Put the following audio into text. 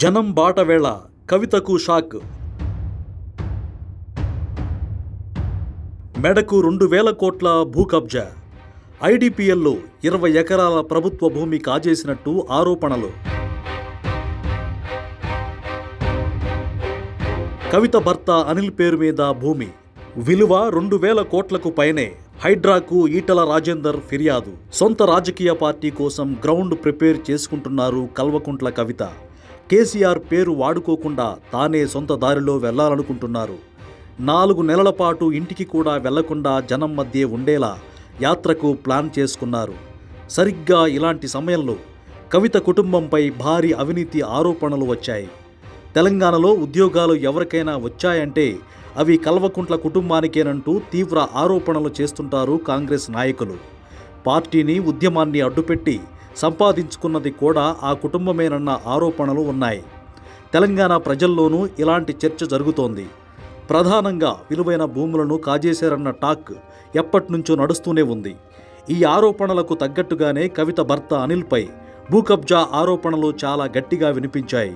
జనం బాటవేళ కవితకు షాక్. మెడకు 2,000 కోట్ల భూ కబ్జా. ఐడిపిఎల్లో 20 ఎకరాల ప్రభుత్వ భూమి కాజేసినట్టు ఆరోపణలు. కవిత భర్త అనిల్ పేరు మీద భూమి విలువ 2,000 కోట్లకు పైనే. హైడ్రాకు ఈటల రాజేందర్ ఫిర్యాదు. సొంత రాజకీయ పార్టీ కోసం గ్రౌండ్ ప్రిపేర్ చేసుకుంటున్నారు కల్వకుంట్ల కవిత. కేసీఆర్ పేరు వాడుకోకుండా తానే సొంత దారిలో వెళ్లాలనుకుంటున్నారు. 4 నెలల పాటు ఇంటికి కూడా వెళ్లకుండా జనం మధ్య ఉండేలా యాత్రకు ప్లాన్ చేసుకున్నారు. సరిగ్గా ఇలాంటి సమయంలో కవిత కుటుంబంపై భారీ అవినీతి ఆరోపణలు వచ్చాయి. తెలంగాణలో ఉద్యోగాలు ఎవరికైనా వచ్చాయంటే అవి కల్వకుంట్ల కుటుంబానికేనంటూ తీవ్ర ఆరోపణలు చేస్తుంటారు కాంగ్రెస్ నాయకులు. పార్టీని, ఉద్యమాన్ని అడ్డుపెట్టి సంపాదించుకున్నది కూడా ఆ కుటుంబమేనన్న ఆరోపణలు ఉన్నాయి. తెలంగాణ ప్రజల్లోనూ ఇలాంటి చర్చ జరుగుతోంది. ప్రధానంగా విలువైన భూములను కాజేశారన్న టాక్ ఎప్పటినుంచో నడుస్తూనే ఉంది. ఈ ఆరోపణలకు తగ్గట్టుగానే కవిత భర్త అనిల్పై భూ కబ్జా ఆరోపణలు చాలా గట్టిగా వినిపించాయి.